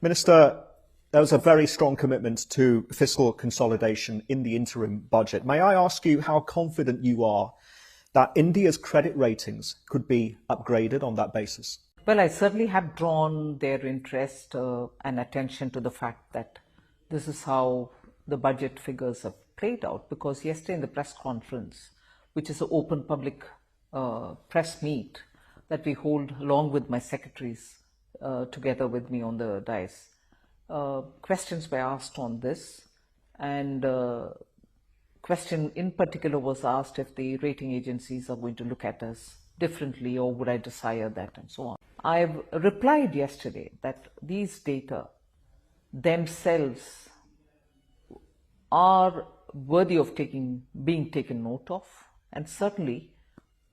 Minister, there was a very strong commitment to fiscal consolidation in the interim budget. May I ask you how confident you are that India's credit ratings could be upgraded on that basis? Well, I certainly have drawn their interest and attention to the fact that this is how the budget figures have played out, because yesterday in the press conference, which is an open public press meet that we hold along with my secretaries together with me on the dais, questions were asked on this, and question in particular was asked if the rating agencies are going to look at us differently or would I desire that and so on. I've replied yesterday that these data themselves are worthy of being taken note of, and certainly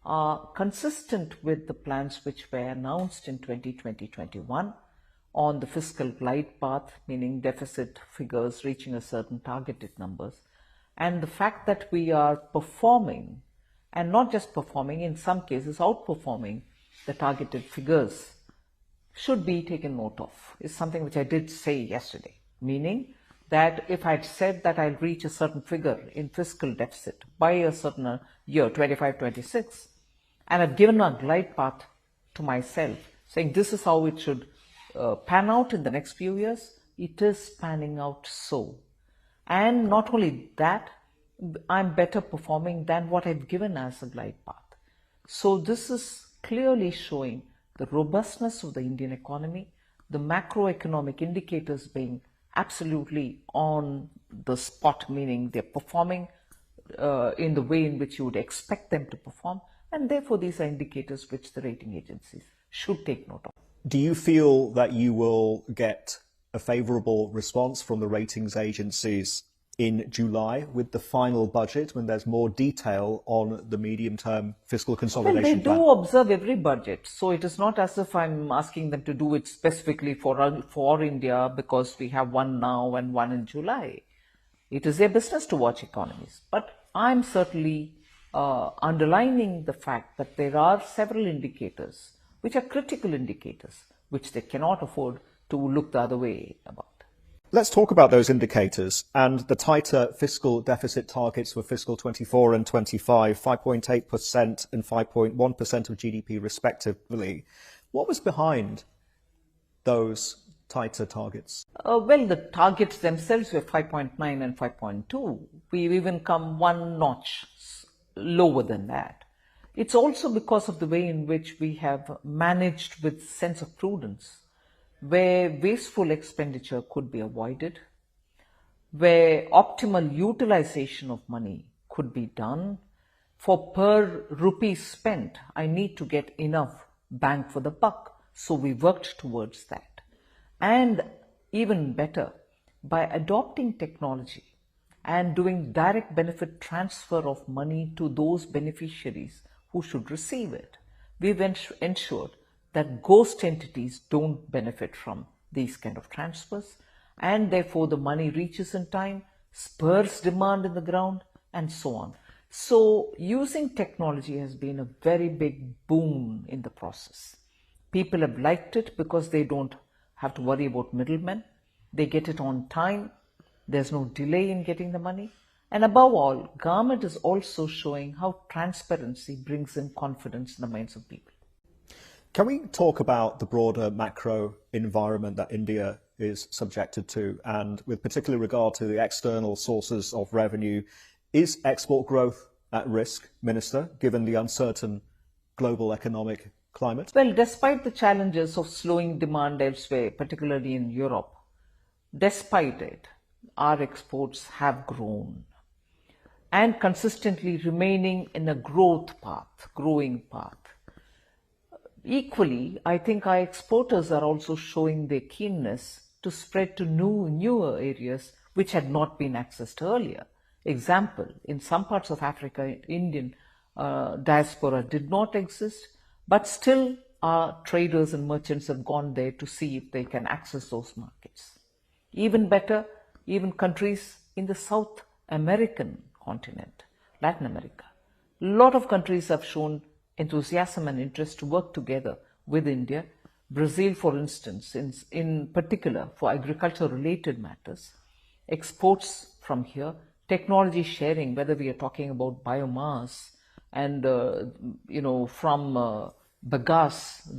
are consistent with the plans which were announced in 2020-21 on the fiscal glide path, meaning deficit figures reaching a certain targeted numbers, and the fact that we are performing, and not just performing, in some cases outperforming the targeted figures, should be taken note of, is something which I did say yesterday, meaning that if I'd said that I'll reach a certain figure in fiscal deficit by a certain year, 25-26, and I've given a glide path to myself, saying this is how it should pan out in the next few years, it is panning out so. And not only that, I'm better performing than what I've given as a glide path. So this is clearly showing the robustness of the Indian economy, the macroeconomic indicators being absolutely on the spot, meaning they're performing in the way in which you would expect them to perform, and therefore these are indicators which the rating agencies should take note of. Do you feel that you will get a favourable response from the ratings agencies in July with the final budget, when there's more detail on the medium-term fiscal consolidation plan? Well, they do observe every budget, so it is not as if I'm asking them to do it specifically for India because we have one now and one in July. It is their business to watch economies. But I'm certainly underlining the fact that there are several indicators which are critical indicators, which they cannot afford to look the other way about. Let's talk about those indicators and the tighter fiscal deficit targets for fiscal 24 and 25, 5.8% and 5.1% of GDP respectively. What was behind those tighter targets? Well, the targets themselves were 5.9 and 5.2. We've even come one notch lower than that. It's also because of the way in which we have managed with sense of prudence, where wasteful expenditure could be avoided, where optimal utilization of money could be done. For per rupee spent, I need to get enough bang for the buck. So we worked towards that. And even better, by adopting technology and doing direct benefit transfer of money to those beneficiaries who should receive it, we've ensured that ghost entities don't benefit from these kind of transfers, and therefore the money reaches in time, spurs demand in the ground, and so on. So using technology has been a very big boon in the process. People have liked it because they don't have to worry about middlemen. They get it on time. There's no delay in getting the money. And above all, government is also showing how transparency brings in confidence in the minds of people. Can we talk about the broader macro environment that India is subjected to, and with particular regard to the external sources of revenue? Is export growth at risk, Minister, given the uncertain global economic climate? Well, despite the challenges of slowing demand elsewhere, particularly in Europe, despite it, our exports have grown and consistently remaining in a growing path. Equally, I think our exporters are also showing their keenness to spread to newer areas which had not been accessed earlier. Example, in some parts of Africa, Indian diaspora did not exist, but still our traders and merchants have gone there to see if they can access those markets. Even better, even countries in the South American continent, Latin America. A lot of countries have shown enthusiasm and interest to work together with India, Brazil, for instance, in particular for agriculture-related matters, exports from here, technology sharing, whether we are talking about biomass and from bagasse,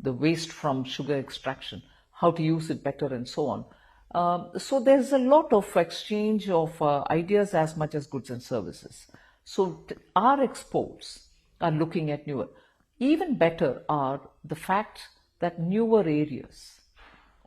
the waste from sugar extraction, how to use it better and so on. So there's a lot of exchange of ideas as much as goods and services. So our exports are looking at newer. Even better are the fact that newer areas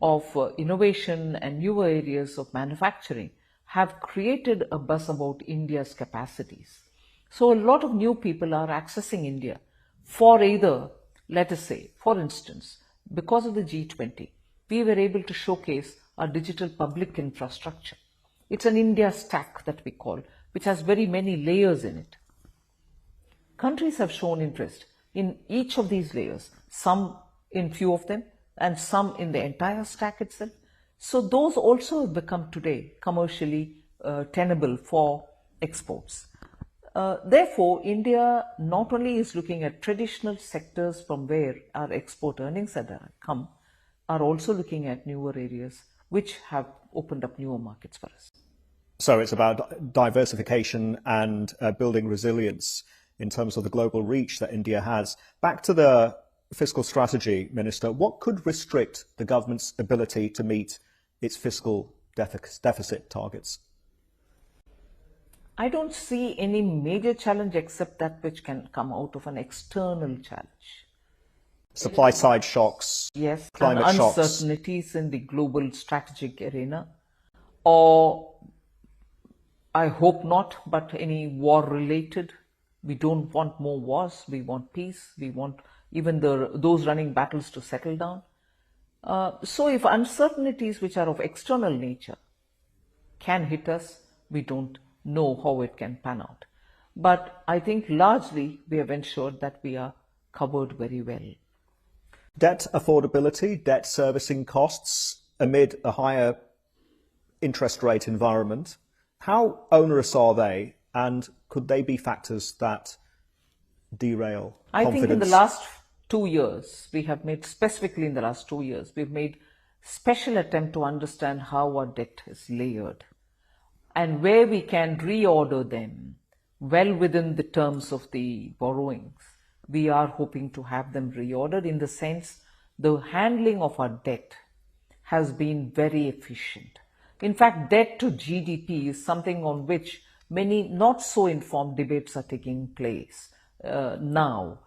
of innovation and newer areas of manufacturing have created a buzz about India's capacities. So a lot of new people are accessing India for either, let us say, for instance, because of the G20, we were able to showcase our digital public infrastructure. It's an India stack that we call, which has very many layers in it. Countries have shown interest in each of these layers, some in few of them and some in the entire stack itself. So those also have become today commercially tenable for exports. Therefore, India not only is looking at traditional sectors from where our export earnings have come, are also looking at newer areas which have opened up newer markets for us. So it's about diversification and building resilience in terms of the global reach that India has. Back to the fiscal strategy, Minister, what could restrict the government's ability to meet its fiscal deficit targets? I don't see any major challenge except that which can come out of an external challenge. Supply side shocks, yes, climate and shocks. Uncertainties in the global strategic arena, or I hope not, but any war related. We don't want more wars, we want peace, we want even those running battles to settle down. So if uncertainties which are of external nature can hit us, we don't know how it can pan out. But I think largely we have ensured that we are covered very well. Debt affordability, debt servicing costs amid a higher interest rate environment, how onerous are they, and could they be factors that derail confidence? I think in the last 2 years, specifically in the last 2 years, we've made special attempt to understand how our debt is layered and where we can reorder them well within the terms of the borrowings. We are hoping to have them reordered in the sense the handling of our debt has been very efficient. In fact, debt to GDP is something on which many not so informed debates are taking place now,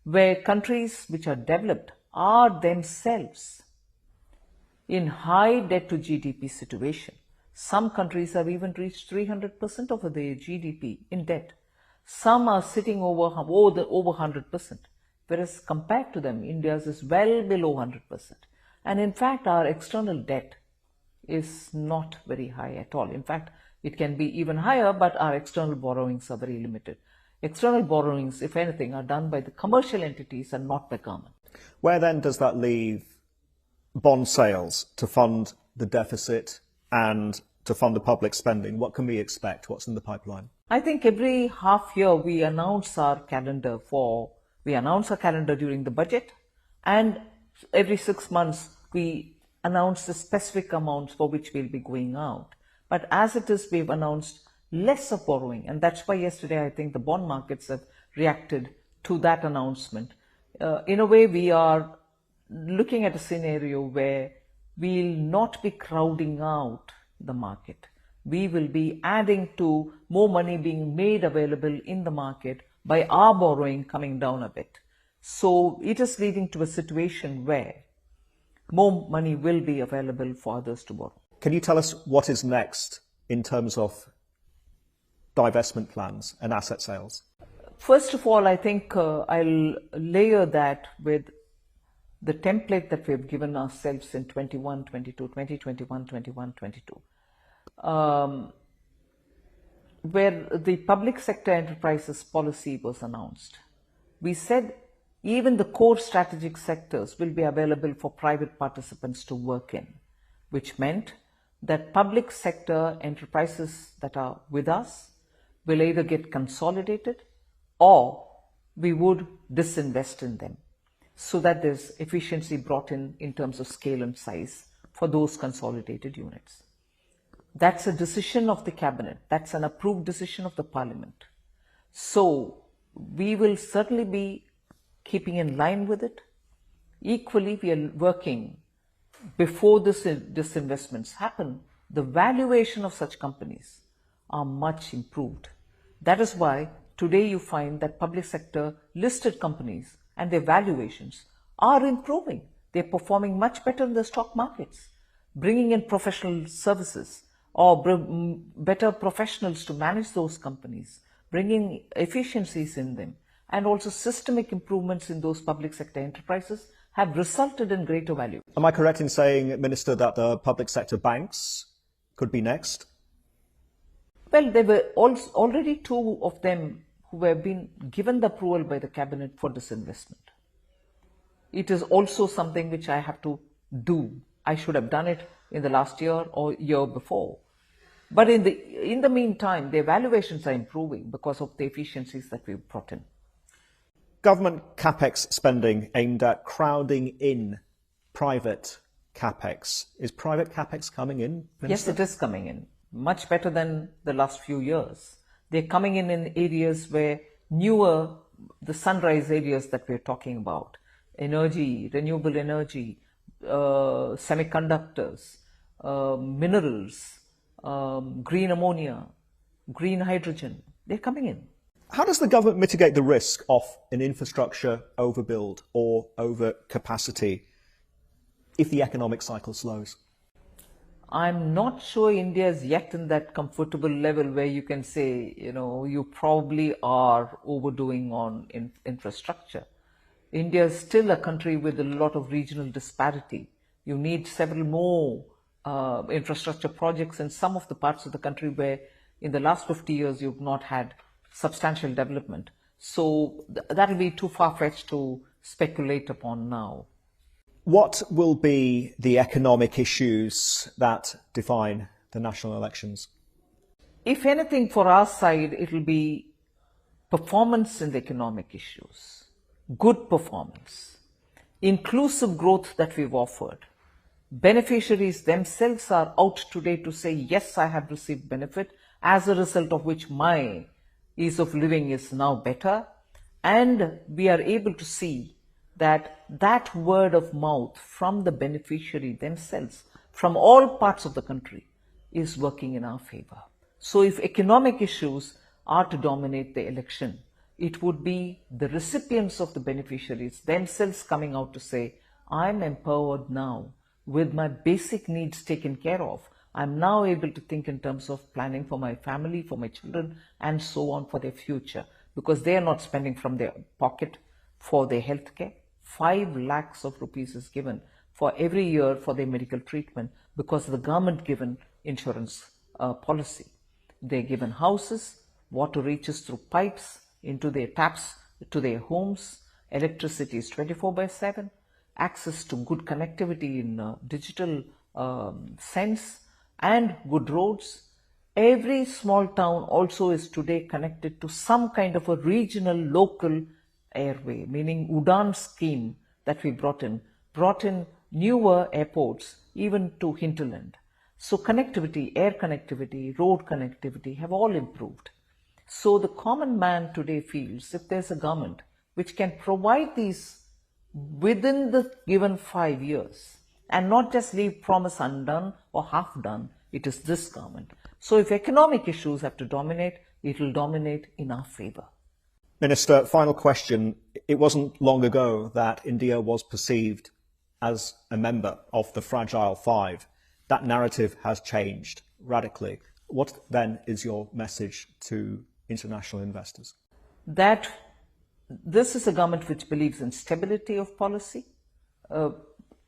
where countries which are developed are themselves in high debt to GDP situation. Some countries have even reached 300% of their GDP in debt. Some are sitting over 100%, whereas compared to them, India's is well below 100%. And in fact, our external debt is not very high at all. In fact, it can be even higher, but our external borrowings are very limited. External borrowings, if anything, are done by the commercial entities and not the government. Where then does that leave bond sales to fund the deficit and to fund the public spending? What can we expect? What's in the pipeline? I think every half year we announce our calendar during the budget, and every 6 months we announce the specific amounts for which we'll be going out. But as it is, we've announced less of borrowing, and that's why yesterday I think the bond markets have reacted to that announcement. In a way, we are looking at a scenario where we'll not be crowding out the market. We will be adding to more money being made available in the market by our borrowing coming down a bit. So it is leading to a situation where more money will be available for others to borrow. Can you tell us what is next in terms of divestment plans and asset sales? First of all, I think I'll layer that with the template that we've given ourselves in 2021, 22, where the public sector enterprises policy was announced. We said even the core strategic sectors will be available for private participants to work in, which meant that public sector enterprises that are with us will either get consolidated or we would disinvest in them. so that there's efficiency brought in terms of scale and size for those consolidated units. That's a decision of the cabinet. That's an approved decision of the parliament. So we will certainly be keeping in line with it. Equally, we are working before this investments happen. The valuation of such companies are much improved. That is why today you find that public sector listed companies and their valuations are improving. They're performing much better in the stock markets, bringing in professional services or better professionals to manage those companies, bringing efficiencies in them, and also systemic improvements in those public sector enterprises have resulted in greater value. Am I correct in saying, Minister, that the public sector banks could be next? Well, there were already two of them who have been given the approval by the cabinet for this investment. It is also something which I have to do. I should have done it in the last year or year before. But in the meantime, the valuations are improving because of the efficiencies that we've brought in. Government capex spending aimed at crowding in private capex. Is private capex coming in, Minister? Yes, it is coming in. Much better than the last few years. They're coming in areas where the sunrise areas that we're talking about, energy, renewable energy, semiconductors, minerals, green ammonia, green hydrogen, they're coming in. How does the government mitigate the risk of an infrastructure overbuild or overcapacity if the economic cycle slows? I'm not sure India is yet in that comfortable level where you can say, you probably are overdoing on infrastructure. India is still a country with a lot of regional disparity. You need several more infrastructure projects in some of the parts of the country where in the last 50 years you've not had substantial development. So that'll be too far-fetched to speculate upon now. What will be the economic issues that define the national elections? If anything, for our side, it will be performance in the economic issues, good performance, inclusive growth that we've offered. Beneficiaries themselves are out today to say, yes, I have received benefit, as a result of which my ease of living is now better. And we are able to see that word of mouth from the beneficiary themselves, from all parts of the country, is working in our favor. So if economic issues are to dominate the election, it would be the recipients of the beneficiaries themselves coming out to say, I'm empowered now with my basic needs taken care of. I'm now able to think in terms of planning for my family, for my children, and so on for their future, because they are not spending from their pocket for their health care. 5 lakhs of rupees is given for every year for their medical treatment because of the government given insurance policy. They're given houses, water reaches through pipes into their taps to their homes, electricity is 24/7, access to good connectivity in digital sense, and good roads. Every small town also is today connected to some kind of a regional local airway, meaning UDAN scheme that we brought in newer airports even to hinterland. So connectivity, air connectivity, road connectivity have all improved. So the common man today feels if there's a government which can provide these within the given 5 years and not just leave promise undone or half done, it is this government. So if economic issues have to dominate, it will dominate in our favor. Minister, final question. It wasn't long ago that India was perceived as a member of the Fragile Five. That narrative has changed radically. What then is your message to international investors? That this is a government which believes in stability of policy, a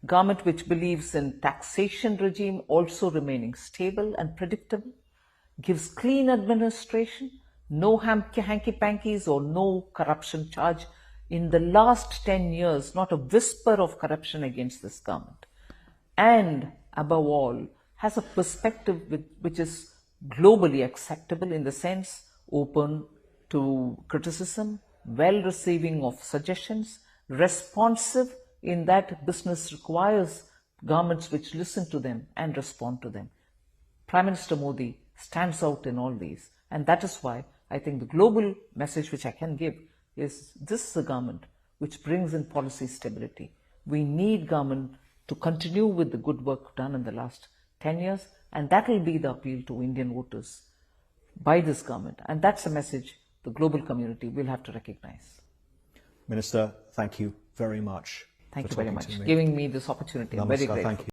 government which believes in taxation regime also remaining stable and predictable, gives clean administration, no hanky-pankies or no corruption charge. In the last 10 years, not a whisper of corruption against this government. And above all, has a perspective which is globally acceptable in the sense open to criticism, well receiving of suggestions, responsive in that business requires governments which listen to them and respond to them. Prime Minister Modi stands out in all these, and that is why I think the global message which I can give is this is a government which brings in policy stability. We need government to continue with the good work done in the last 10 years, and that will be the appeal to Indian voters by this government. And that's a message the global community will have to recognize. Minister, thank you very much. Thank you very much for giving me this opportunity. I'm very grateful. Thank you.